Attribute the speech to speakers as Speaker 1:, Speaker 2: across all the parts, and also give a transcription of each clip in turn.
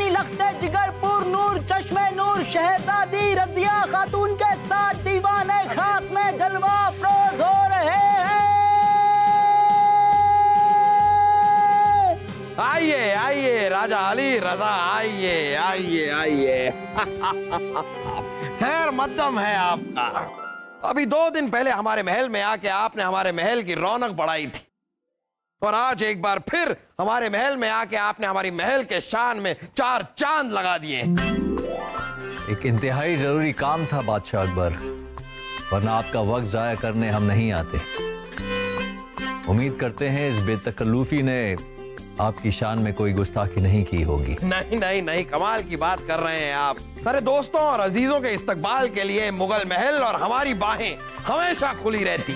Speaker 1: अली लख्ते जिगर पुर नूर चश्मे नूर शहजादी रजिया खातून के साथ दीवाने खास में जलवा अफरोज हो रहे हैं।
Speaker 2: आइए आइए राजा अली रजा, आइए आइए आइए। खैर मकदम है आपका। अभी 2 दिन पहले हमारे महल में आके आपने हमारे महल की रौनक बढ़ाई थी, और आज एक बार फिर हमारे महल में आके आपने हमारी महल के शान में 4 चांद लगा दिए।
Speaker 3: एक इंतहाई जरूरी काम था बादशाह अकबर, वरना आपका वक्त जाया करने हम नहीं आते। उम्मीद करते हैं इस बेतकल्लुफी ने आपकी शान में कोई गुस्ताखी नहीं की होगी।
Speaker 2: नहीं नहीं नहीं, कमाल की बात कर रहे हैं आप। सारे दोस्तों और अजीजों के इस्तकबाल के लिए मुगल महल और हमारी बाहें हमेशा खुली रहती।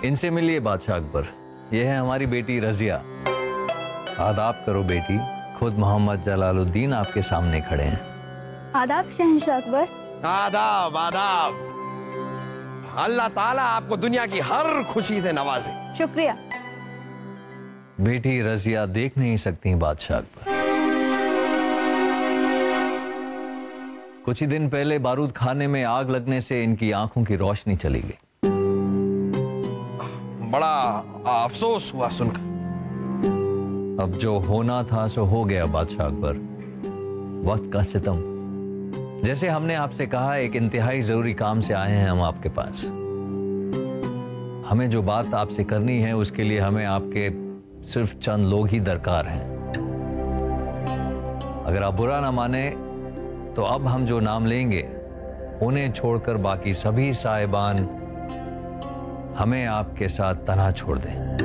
Speaker 3: इनसे मिलिए बादशाह अकबर, यह है हमारी बेटी रजिया। आदाब करो बेटी, खुद मोहम्मद जलालुद्दीन आपके सामने खड़े हैं।
Speaker 4: आदाब शहंशाह अकबर।
Speaker 2: आदाब आदाब। अल्लाह ताला आपको दुनिया की हर खुशी से नवाजे।
Speaker 4: शुक्रिया।
Speaker 3: बेटी रजिया देख नहीं सकती बादशाह अकबर। कुछ ही दिन पहले बारूद खाने में आग लगने से इनकी आंखों की रोशनी चली गई।
Speaker 2: बड़ा अफसोस हुआ सुनकर।
Speaker 3: अब जो होना था सो हो गया बादशाह अकबर, वक्त का सितम। जैसे हमने आपसे कहा, एक इंतहाई जरूरी काम से आए हैं हम आपके पास। हमें जो बात आपसे करनी है उसके लिए हमें आपके सिर्फ चंद लोग ही दरकार हैं। अगर आप बुरा ना माने तो अब हम जो नाम लेंगे उन्हें छोड़कर बाकी सभी साहिबान हमें आपके साथ तन्हा छोड़ दें।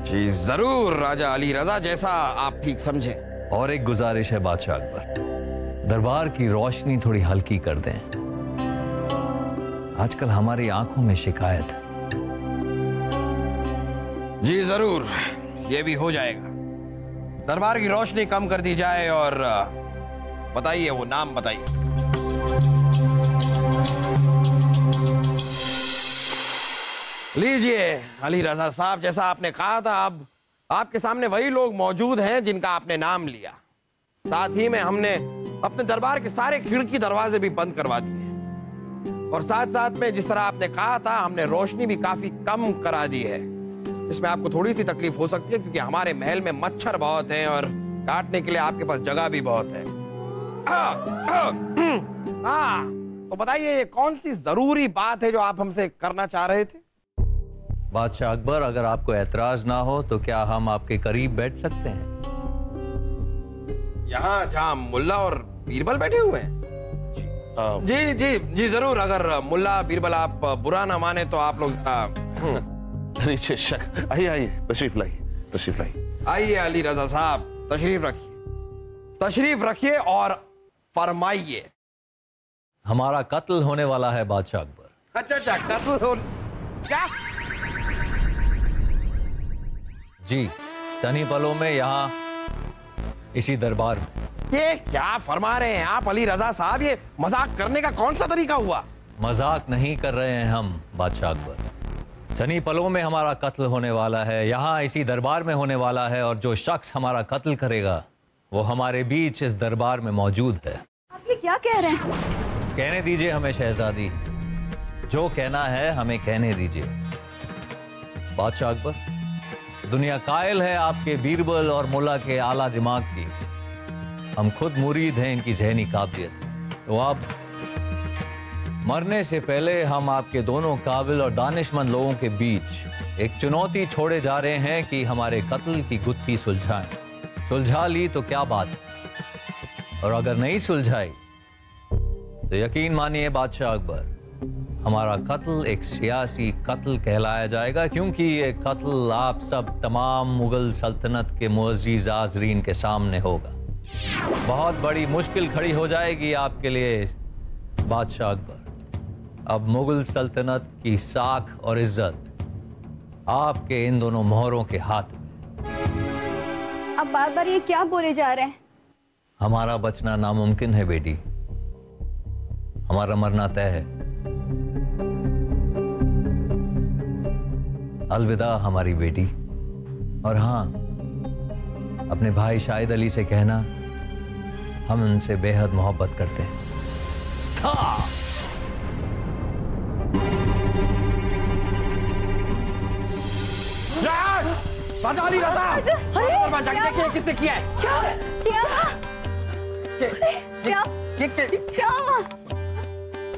Speaker 2: जी जरूर राजा अली रजा, जैसा आप ठीक समझे।
Speaker 3: और एक गुजारिश है बादशाह अकबर, दरबार की रोशनी थोड़ी हल्की कर दें। आजकल हमारी आंखों में शिकायत है।
Speaker 2: जी जरूर, ये भी हो जाएगा। दरबार की रोशनी कम कर दी जाए। और बताइए, वो नाम बताइए। लीजिए अली रजा साहब, जैसा आपने कहा था, अब आपके सामने वही लोग मौजूद हैं जिनका आपने नाम लिया। साथ ही में हमने अपने दरबार के सारे खिड़की दरवाजे भी बंद करवा दिए, और साथ साथ में जिस तरह आपने कहा था, हमने रोशनी भी काफी कम करा दी है। इसमें आपको थोड़ी सी तकलीफ हो सकती है क्योंकि हमारे महल में मच्छर बहुत हैं और काटने के लिए आपके पास जगह भी बहुत है। हाँ, तो बताइए ये कौन सी जरूरी बात है जो आप हमसे करना चाह रहे थे?
Speaker 3: बादशाह अकबर, अगर आपको ऐतराज ना हो तो क्या हम आपके करीब बैठ सकते हैं?
Speaker 2: यहाँ जहाँ मुल्ला और बीरबल बैठे हुए हैं? जी जी जी जरूर। अगर मुल्ला बीरबल आप बुरा ना माने तो आप लोग
Speaker 5: आइए आइए, तशरीफ लाइए, तशरीफ लाइए।
Speaker 2: आइए अली रजा साहब, तशरीफ रखिए, तशरीफ रखिए और फरमाइए।
Speaker 3: हमारा कत्ल होने वाला है बादशाह अकबर।
Speaker 2: अच्छा अच्छा, कत्ल हो क्या?
Speaker 3: जी, चनी पलों में, यहाँ इसी दरबार में।
Speaker 2: ये क्या फरमा रहे हैं आप अली रजा साहब? ये मजाक करने का कौन सा तरीका हुआ?
Speaker 3: मजाक नहीं कर रहे हैं हम बादशाह अकबर। चनी पलों में हमारा कत्ल होने वाला है, यहाँ इसी दरबार में होने वाला है, और जो शख्स हमारा कत्ल करेगा वो हमारे बीच इस दरबार में मौजूद है।
Speaker 4: आप ये क्या कह रहे हैं?
Speaker 3: कहने दीजिए हमें शहजादी, जो कहना है हमें कहने दीजिए। बादशाह अकबर, दुनिया कायल है आपके बीरबल और मुल्ला के आला दिमाग की। हम खुद मुरीद हैं इनकी ज़हनी काबिलियत। तो आप मरने से पहले हम आपके दोनों काबिल और दानिशमंद लोगों के बीच एक चुनौती छोड़े जा रहे हैं कि हमारे कत्ल की गुत्थी सुलझाएं। सुलझा ली तो क्या बात है, और अगर नहीं सुलझाई तो यकीन मानिए बादशाह अकबर, हमारा कत्ल एक सियासी कत्ल कहलाया जाएगा, क्योंकि ये कत्ल आप सब तमाम मुगल सल्तनत के मुअज़्ज़िज़ आज़रीन के सामने होगा। बहुत बड़ी मुश्किल खड़ी हो जाएगी आपके लिए बादशाह अकबर। अब मुगल सल्तनत की साख और इज्जत आपके इन दोनों मोहरों के हाथ में।
Speaker 4: आप बार बार ये क्या बोले जा रहे हैं?
Speaker 3: हमारा बचना नामुमकिन है बेटी, हमारा मरना तय है। अलविदा हमारी बेटी। और हाँ, अपने भाई शाहिद अली से कहना हम उनसे बेहद मोहब्बत करते हैं।
Speaker 2: राजा अली रजा, दरबार जाके देखिए किसने किया है।
Speaker 4: क्या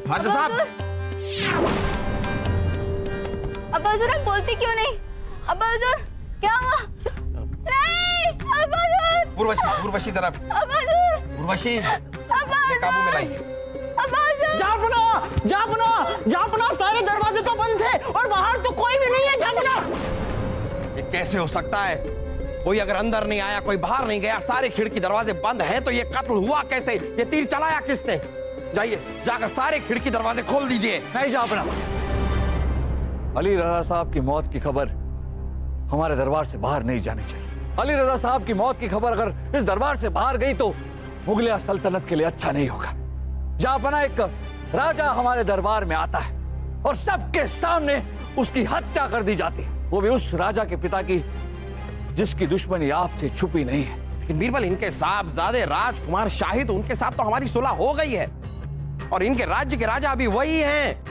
Speaker 2: राजा साहब,
Speaker 4: अब्बा हुजूर, आप बोलते क्यों नहीं? अब्बा हुजूर, क्या हुआ? नहीं, अब्बा हुजूर।
Speaker 2: उर्वशी तरफ।
Speaker 4: अब्बा हुजूर।
Speaker 2: उर्वशी, काबू में लाइए।
Speaker 4: अब्बा हुजूर।
Speaker 1: जापना, सारे दरवाजे तो बंद थे और बाहर तो कोई भी नहीं है। जापना,
Speaker 2: ये कैसे हो सकता है? कोई अगर अंदर नहीं आया, कोई बाहर नहीं गया, सारे खिड़की दरवाजे बंद हैं, तो ये कत्ल हुआ कैसे? ये तीर चलाया किसने? जाइए, जाकर सारे खिड़की दरवाजे खोल दीजिए।
Speaker 6: नहीं जापना, अली रजा साहब की मौत की खबर हमारे दरबार से बाहर नहीं जानी चाहिए। अली रजा साहब की मौत की खबर अगर इस दरबार से बाहर गई तो मुगलिया सल्तनत के लिए अच्छा नहीं होगा। जापना, एक राजा हमारे दरबार में आता है और सबके सामने उसकी हत्या कर दी जाती है, वो भी उस राजा के पिता की जिसकी दुश्मनी आपसे छुपी नहीं है।
Speaker 2: लेकिन बीरबल, इनके साहबजादे राजकुमार शाहिद, उनके साथ तो हमारी सुलह हो गई है और इनके राज्य के राजा अभी वही हैं।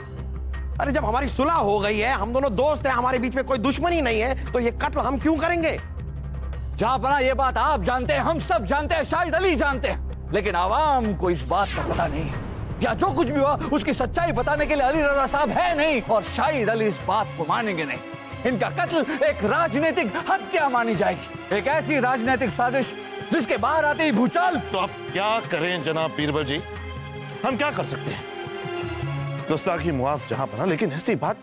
Speaker 2: अरे जब हमारी सुलह हो गई है, हम दोनों दोस्त हैं, हमारे बीच में कोई दुश्मनी नहीं है, तो ये कत्ल हम क्यों करेंगे?
Speaker 6: जापना, ये बात आप जानते हैं, हम सब जानते हैं, शाहिद अली जानते हैं, लेकिन आवाम को इस बात का पता नहीं है, या जो कुछ भी हुआ उसकी सच्चाई बताने के लिए अली रजा साहब है नहीं, और शाहिद अली इस बात को मानेंगे नहीं। इनका कत्ल एक राजनीतिक हत्या मानी जाएगी, एक ऐसी राजनीतिक साजिश जिसके बाहर आते ही भूचाल।
Speaker 5: तो अब क्या करें जनाब बीरबल जी? हम क्या कर सकते हैं? गुस्ताखी मुआफ जहां पना, लेकिन ऐसी बात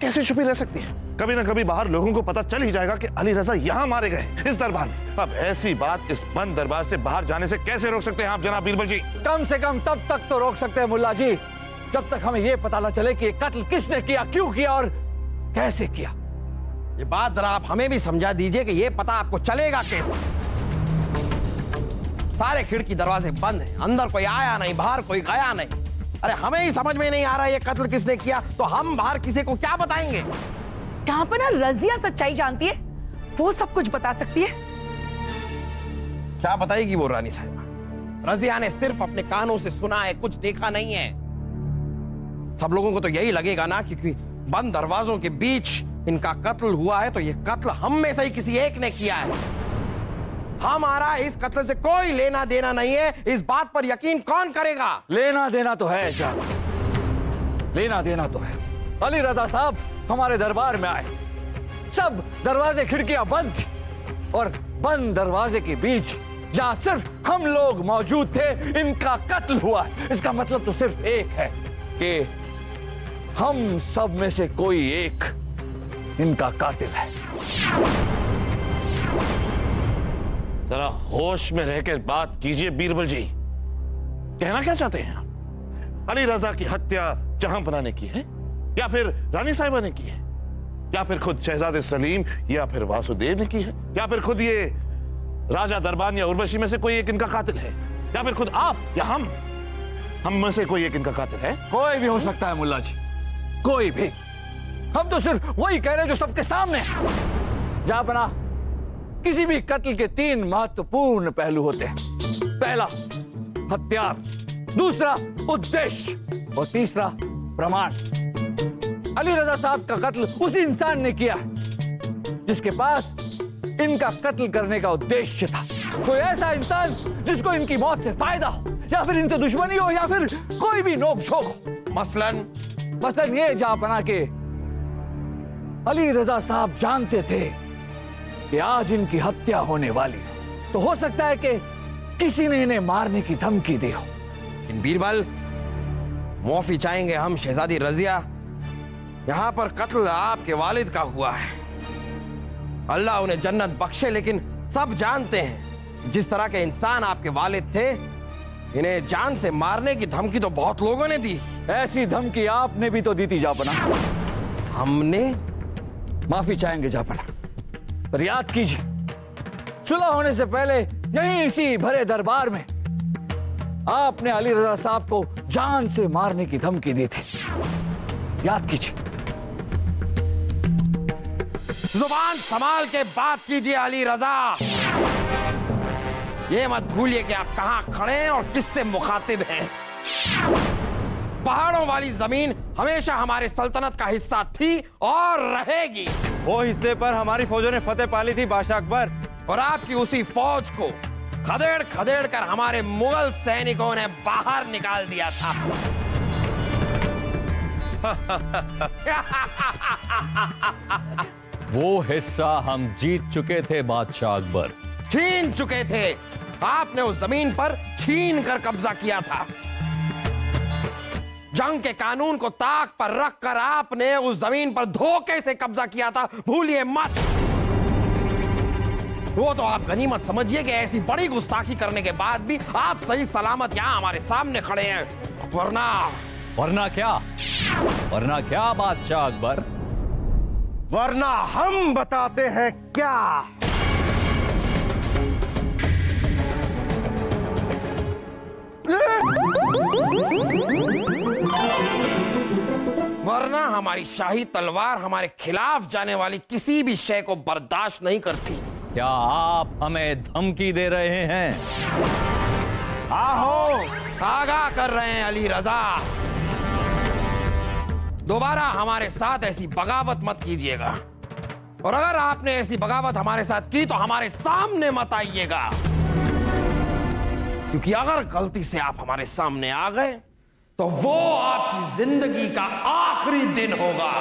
Speaker 5: कैसे छुपी रह सकती है? कभी ना कभी बाहर लोगों को पता चल ही जाएगा कि अली रजा यहाँ मारे गए, इस दरबार में। अब ऐसी बात इस बंद दरबार से बाहर जाने से कैसे रोक सकते हैं आप जनाब बीरबल जी?
Speaker 6: कम से कम तब तक तो रोक सकते हैं मुल्ला जी, जब तक हमें यह पता न चले कि ये कत्ल किसने किया, क्यों किया और कैसे किया।
Speaker 2: ये बात जरा आप हमें भी समझा दीजिए कि ये पता आपको चलेगा कैसे? सारे खिड़की दरवाजे बंद हैं, अंदर कोई आया नहीं, बाहर कोई गया नहीं। अरे हमें ही समझ में नहीं आ रहा है ये कत्ल किसने किया, तो हम बाहर किसी को क्या बताएंगे?
Speaker 7: कहां पर ना रजिया सच्चाई जानती है, वो सब कुछ बता सकती है।
Speaker 2: क्या बताएगी वो रानी साहिबा? रजिया ने सिर्फ अपने कानों से सुना है, कुछ देखा नहीं है। सब लोगों को तो यही लगेगा ना कि बंद दरवाजों के बीच इनका कत्ल हुआ है, तो ये कत्ल हम में से ही किसी एक ने किया है। हमारा इस कत्ल से कोई लेना देना नहीं है, इस बात पर यकीन कौन करेगा?
Speaker 6: लेना देना तो है जान, लेना देना तो है। अली रजा साहब हमारे दरबार में आए, सब दरवाजे खिड़कियां बंद थी, और बंद दरवाजे के बीच जहां सिर्फ हम लोग मौजूद थे, इनका कत्ल हुआ है। इसका मतलब तो सिर्फ एक है कि हम सब में से कोई एक इनका कातिल है।
Speaker 5: जरा होश में रहकर बात कीजिए बीरबल जी, कहना क्या चाहते हैं आप? अली रजा की हत्या जहांपना ने की है, या फिर रानी साहिबा ने की है, या फिर खुद शहजादे सलीम या फिर वासुदेव ने की है, या फिर खुद ये राजा दरबान या उर्वशी में से कोई एक इनका कातिल है, या फिर खुद आप या हम में से कोई एक इनका कातिल है?
Speaker 6: कोई भी हो सकता है मुल्ला जी, कोई भी। हम तो सिर्फ वही कह रहे हैं जो सबके सामने है। जापना, किसी भी कत्ल के 3 महत्वपूर्ण पहलू होते हैं। पहला हत्यार, दूसरा उद्देश्य और तीसरा प्रमाण। अली रजा साहब का कत्ल उस इंसान ने किया जिसके पास इनका कत्ल करने का उद्देश्य था। कोई ऐसा इंसान जिसको इनकी मौत से फायदा हो, या फिर इनसे दुश्मनी हो, या फिर कोई भी नोक झोंक हो। मसलन ये जापना के अली रजा साहब जानते थे कि आज इनकी हत्या होने वाली है, तो हो सकता है कि किसी ने इन्हें मारने की धमकी दी हो।
Speaker 2: इन बीरबल, माफी चाहेंगे हम शहजादी रजिया, यहां पर कत्ल आपके वालिद का हुआ है। अल्लाह उन्हें जन्नत बख्शे, लेकिन सब जानते हैं जिस तरह के इंसान आपके वालिद थे, इन्हें जान से मारने की धमकी तो बहुत लोगों ने दी।
Speaker 6: ऐसी धमकी आपने भी तो दी थी जापना।
Speaker 2: हमने?
Speaker 6: माफी चाहेंगे जापना, पर याद कीजिए, सुलह होने से पहले यहीं इसी भरे दरबार में आपने अली रजा साहब को जान से मारने की धमकी दी थी। याद कीजिए।
Speaker 2: जुबान संभाल के बात कीजिए अली रजा। ये मत भूलिए कि आप कहां खड़े हैं और किससे मुखातिब हैं। पहाड़ों वाली जमीन हमेशा हमारे सल्तनत का हिस्सा थी और रहेगी।
Speaker 8: वो हिस्से पर हमारी फौजों ने फतेह पाली थी बादशाह अकबर।
Speaker 2: और आपकी उसी फौज को खदेड़ खदेड़ कर हमारे मुगल सैनिकों ने बाहर निकाल दिया था।
Speaker 3: वो हिस्सा हम जीत चुके थे बादशाह अकबर।
Speaker 2: छीन चुके थे। आपने उस जमीन पर छीन कर कब्जा किया था। जंग के कानून को ताक पर रखकर आपने उस जमीन पर धोखे से कब्जा किया था, भूलिए मत। वो तो आप गनीमत समझिए कि ऐसी बड़ी गुस्ताखी करने के बाद भी आप सही सलामत यहां हमारे सामने खड़े हैं।
Speaker 3: वरना क्या बादशाह अकबर?
Speaker 5: वरना हम बताते हैं क्या।
Speaker 2: वरना हमारी शाही तलवार हमारे खिलाफ जाने वाली किसी भी शय को बर्दाश्त नहीं करती।
Speaker 3: क्या आप हमें धमकी दे रहे हैं?
Speaker 2: आहो, आगाह कर रहे हैं अली रजा। दोबारा हमारे साथ ऐसी बगावत मत कीजिएगा, और अगर आपने ऐसी बगावत हमारे साथ की तो हमारे सामने मत आइएगा, क्योंकि अगर गलती से आप हमारे सामने आ गए तो वो आपकी जिंदगी का आखिरी दिन होगा।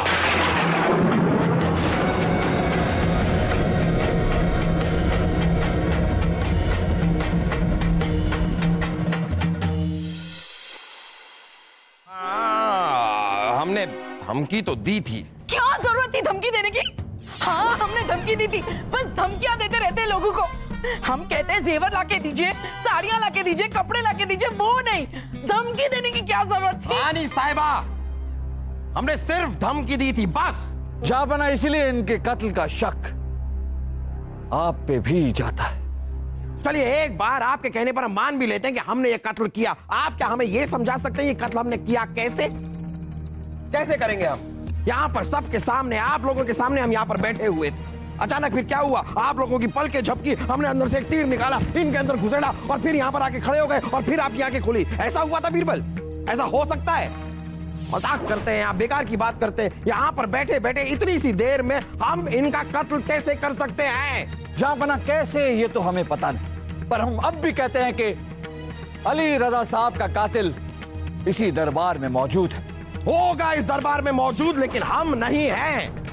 Speaker 2: हमने धमकी तो दी थी।
Speaker 7: क्या जरूरत थी धमकी देने की? हाँ, हमने धमकी दी थी। बस धमकियां देते रहते हैं लोगों को। हम कहते हैं जेवर लाके दीजिए, साड़ियां लाके दीजिए, कपड़े लाके दीजिए, वो नहीं। धमकी देने की क्या जरूरत थी?
Speaker 2: रानी साहिबा, हमने सिर्फ धमकी दी थी, बस।
Speaker 6: जहांपना इसलिए इनके कत्ल का शक आप पे भी जाता है।
Speaker 2: चलिए, एक बार आपके कहने पर हम मान भी लेते हैं कि हमने ये कत्ल किया। आप क्या हमें ये समझा सकते हैं ये कत्ल हमने किया कैसे? कैसे करेंगे हम? यहाँ पर सबके सामने, आप लोगों के सामने हम यहाँ पर बैठे हुए थे। अचानक फिर क्या हुआ? आप लोगों की पलकें झपकी, हमने अंदर से एक तीर निकाला, इनके अंदर घुसेड़ा और फिर यहाँ पर आके खड़े हो गए और फिर आपकी आंखें खुली। ऐसा हुआ था बीरबल? ऐसा हो सकता है? मजाक करते हैं आप, बेकार की बात करते हैं। यहाँ पर बैठे बैठे इतनी सी देर में हम इनका कत्ल कैसे कर सकते हैं?
Speaker 6: जहांपना कैसे, ये तो हमें पता नहीं, पर हम अब भी कहते हैं कि अली रजा साहब का कातिल इसी दरबार में मौजूद है।
Speaker 2: होगा इस दरबार में मौजूद, लेकिन हम नहीं हैं।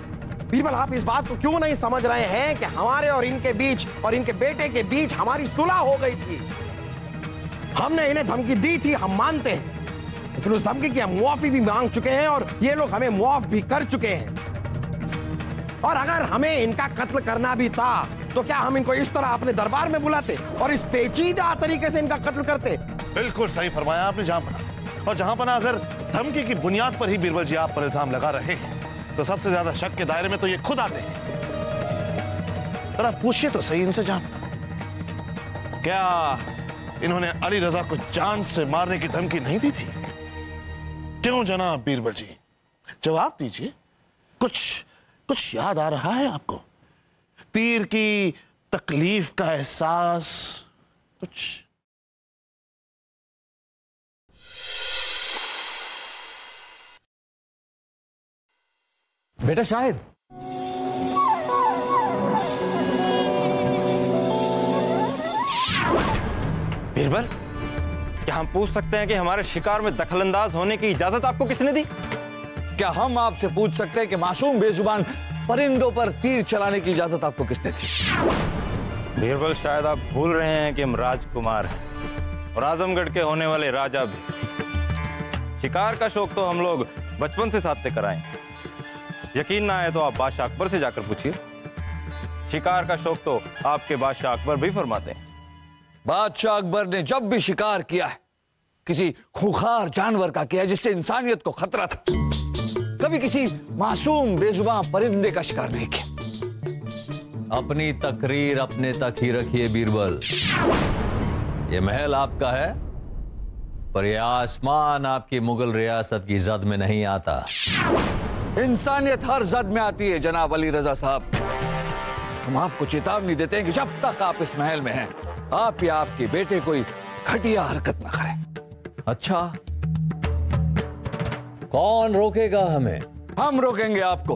Speaker 2: बीरबल, आप इस बात को क्यों नहीं समझ रहे हैं कि हमारे और इनके बीच और इनके बेटे के बीच हमारी सुलह हो गई थी। हमने इन्हें धमकी दी थी, हम मानते हैं, लेकिन उस धमकी की हम मुआफी भी मांग चुके हैं और ये लोग हमें मुआफ भी कर चुके हैं। और अगर हमें इनका कत्ल करना भी था तो क्या हम इनको इस तरह अपने दरबार में बुलाते और इस पेचीदा तरीके से इनका कत्ल करते?
Speaker 5: बिल्कुल सही फरमाया आपने जहांपना। और जहांपना, अगर धमकी की बुनियाद पर ही बीरबल जी आप पर इल्जाम लगा रहे हैं तो सबसे ज्यादा शक के दायरे में तो ये खुद आते हैं। जरा पूछिए तो सही इनसे जहांपना, क्या इन्होंने अली रजा को जान से मारने की धमकी नहीं दी थी? क्यों जनाब बीरबल जी, जवाब दीजिए। कुछ याद आ रहा है आपको? तीर की तकलीफ का एहसास कुछ?
Speaker 3: बेटा शाहिद,
Speaker 8: बीरबल, क्या हम पूछ सकते हैं कि हमारे शिकार में दखलंदाज होने की इजाजत आपको किसने दी?
Speaker 6: क्या हम आपसे पूछ सकते हैं कि मासूम बेजुबान परिंदों पर तीर चलाने की इजाजत आपको किसने दी?
Speaker 8: बीरबल, शायद आप भूल रहे हैं कि हम राजकुमार हैं और आजमगढ़ के होने वाले राजा भी। शिकार का शौक तो हम लोग बचपन से साथ लेकर आए। यकीन ना आए तो आप बादशाह अकबर से जाकर पूछिए। शिकार का शौक तो आपके बादशाह अकबर भी फरमाते हैं।
Speaker 6: बादशाह अकबर ने जब भी शिकार किया है, किसी खूंखार जानवर का किया है जिससे इंसानियत को खतरा था। कभी किसी मासूम बेजुबान परिंदे का शिकार नहीं किया।
Speaker 3: अपनी तकरीर अपने तक ही रखिए बीरबल। ये महल आपका है, पर यह आसमान आपकी मुगल रियासत की जद में नहीं आता।
Speaker 6: इंसानियत हर जद में आती है जनाब अली रजा साहब। हम आपको चेतावनी देते हैं कि जब तक आप इस महल में हैं, आप या आपके बेटे कोई घटिया हरकत ना करें।
Speaker 3: अच्छा, कौन रोकेगा हमें?
Speaker 6: हम रोकेंगे आपको।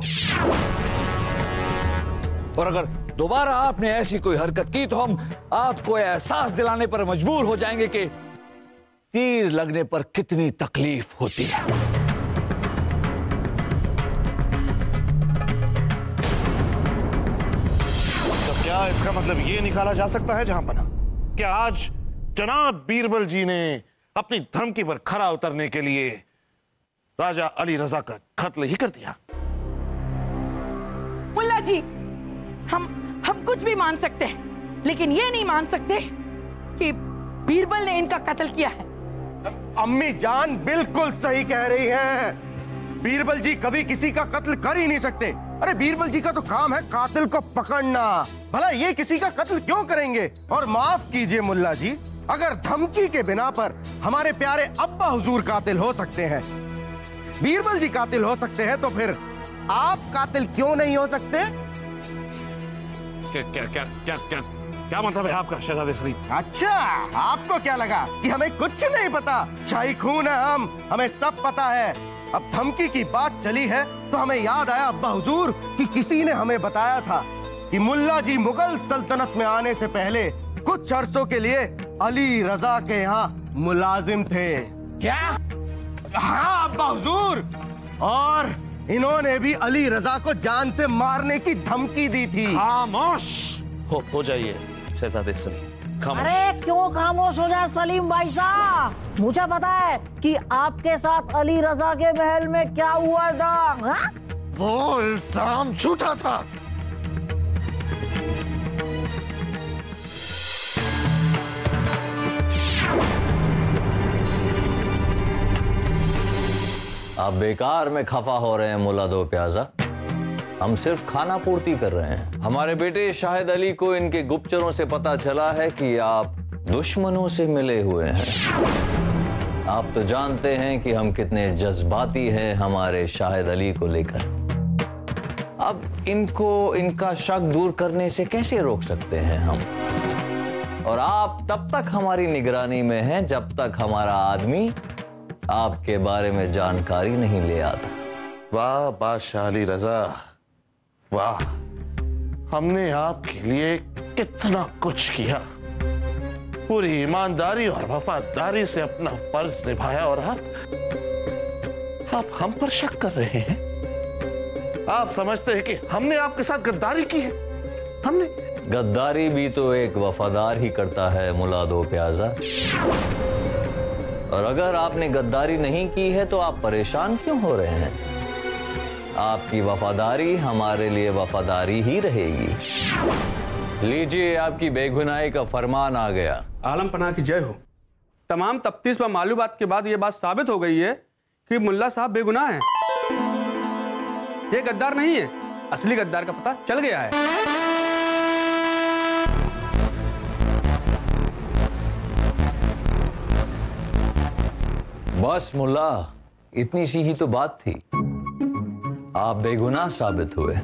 Speaker 6: और अगर दोबारा आपने ऐसी कोई हरकत की तो हम आपको एहसास दिलाने पर मजबूर हो जाएंगे कि तीर लगने पर कितनी तकलीफ होती है।
Speaker 5: तो क्या इसका मतलब ये निकाला जा सकता है जहां बना, क्या आज जनाब बीरबल जी ने अपनी धमकी पर खरा उतरने के लिए राजा अली रजा का कत्ल ही कर दिया?
Speaker 7: मुल्ला जी, हम कुछ भी मान सकते हैं, लेकिन ये नहीं मान सकते कि बीरबल ने इनका कत्ल किया है।
Speaker 9: अम्मी जान बिल्कुल सही कह रही हैं। बीरबल जी कभी किसी का कत्ल कर ही नहीं सकते। अरे बीरबल जी का तो काम है कातिल को पकड़ना, भला ये किसी का कत्ल क्यों करेंगे? और माफ कीजिए मुल्ला जी, अगर धमकी के बिना पर हमारे प्यारे अब्बा हुजूर कातिल हो सकते हैं, बीरबल जी कातिल हो सकते हैं, तो फिर आप कातिल क्यों नहीं हो सकते?
Speaker 5: क्या मतलब है आपका शहजादे सलीम?
Speaker 9: अच्छा, आपको क्या लगा कि हमें कुछ नहीं पता? शाही खून है हम, हमें सब पता है। अब धमकी की बात चली है तो हमें याद आया अब्बा हुजूर कि किसी ने हमें बताया था कि मुल्ला जी मुगल सल्तनत में आने से पहले कुछ अरसों के लिए अली रजा के यहाँ मुलाजिम थे।
Speaker 2: क्या?
Speaker 9: हाँ अब्बा हुजूर, और इन्होंने भी अली रजा को जान से मारने की धमकी दी थी।
Speaker 5: खामोश हो जाइए शहजादे सलीम, खामोश।
Speaker 1: अरे क्यों खामोश हो जाए सलीम भाई साहब? मुझे पता है कि आपके साथ अली रजा के महल में क्या हुआ था। हा?
Speaker 5: वो इल्जाम झूठा था।
Speaker 3: आप बेकार में खफा हो रहे हैं मुल्ला दो प्याजा। हम सिर्फ खाना पूर्ति कर रहे हैं। हमारे बेटे शाहिद अली को इनके गुप्तचरों से पता चला है कि आप दुश्मनों से मिले हुए हैं। आप तो जानते हैं कि हम कितने जज्बाती हैं हमारे शाहिद अली को लेकर। अब इनको इनका शक दूर करने से कैसे रोक सकते हैं हम? और आप तब तक हमारी निगरानी में हैं जब तक हमारा आदमी आपके बारे में जानकारी नहीं ले आता।
Speaker 5: वाह बादशाह अली रजा, वाह, हमने आपके लिए कितना कुछ किया, पूरी ईमानदारी और वफादारी से अपना फर्ज निभाया, और आप हम पर शक कर रहे हैं? आप समझते हैं कि हमने आपके साथ गद्दारी की है? हमने
Speaker 3: गद्दारी भी तो एक वफादार ही करता है मुल्ला दो प्याजा। और अगर आपने गद्दारी नहीं की है तो आप परेशान क्यों हो रहे हैं? आपकी वफादारी हमारे लिए वफादारी ही रहेगी। लीजिए, आपकी बेगुनाही का फरमान आ गया।
Speaker 10: आलम पनाह की जय हो। तमाम तफ्तीश व मालूमात के बाद यह बात साबित हो गई है कि मुल्ला साहब बेगुनाह हैं। ये गद्दार नहीं है, असली गद्दार का पता चल गया है।
Speaker 3: बस मुल्ला, इतनी सी ही तो बात थी। आप बेगुनाह साबित हुए।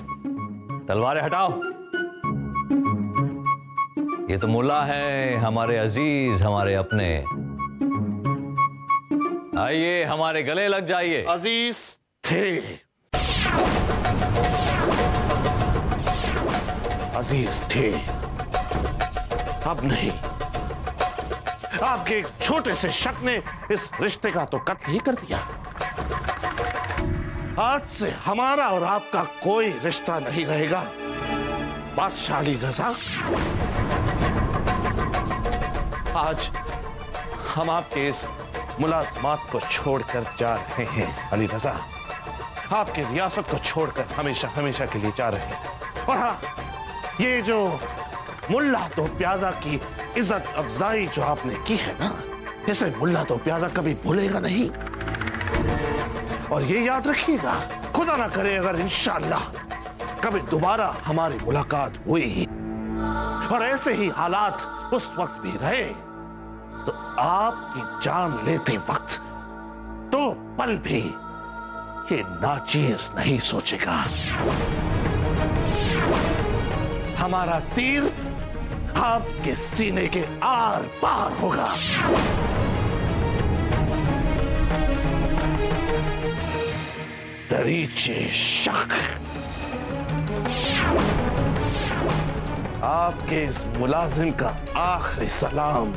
Speaker 3: तलवारें हटाओ। ये तो मुल्ला है, हमारे अजीज, हमारे अपने। आइए, हमारे गले लग जाइए।
Speaker 5: अजीज थे, अजीज थे, अब नहीं। आपके एक छोटे से शक ने इस रिश्ते का तो कत्ल ही कर दिया। आज से हमारा और आपका कोई रिश्ता नहीं रहेगा बादशाह अली रजा। आज हम आपके इस मुलाजमात को छोड़कर जा रहे हैं अली रजा, आपकी रियासत को छोड़कर हमेशा हमेशा के लिए जा रहे हैं। और हाँ, ये जो मुल्ला दो प्याजा की इज्जत अफजाई जो आपने की है ना, इसे मुल्ला दो प्याजा कभी भूलेगा नहीं। और ये याद रखिएगा, खुदा ना करे अगर इंशाअल्लाह कभी दोबारा हमारी मुलाकात हुई और ऐसे ही हालात उस वक्त भी रहे, तो आपकी जान लेते वक्त तो पल भी ये नाचीज नहीं सोचेगा। हमारा तीर आपके सीने के आर पार होगा। दरीचे शक, आपके इस मुलाजिम का आखिरी सलाम।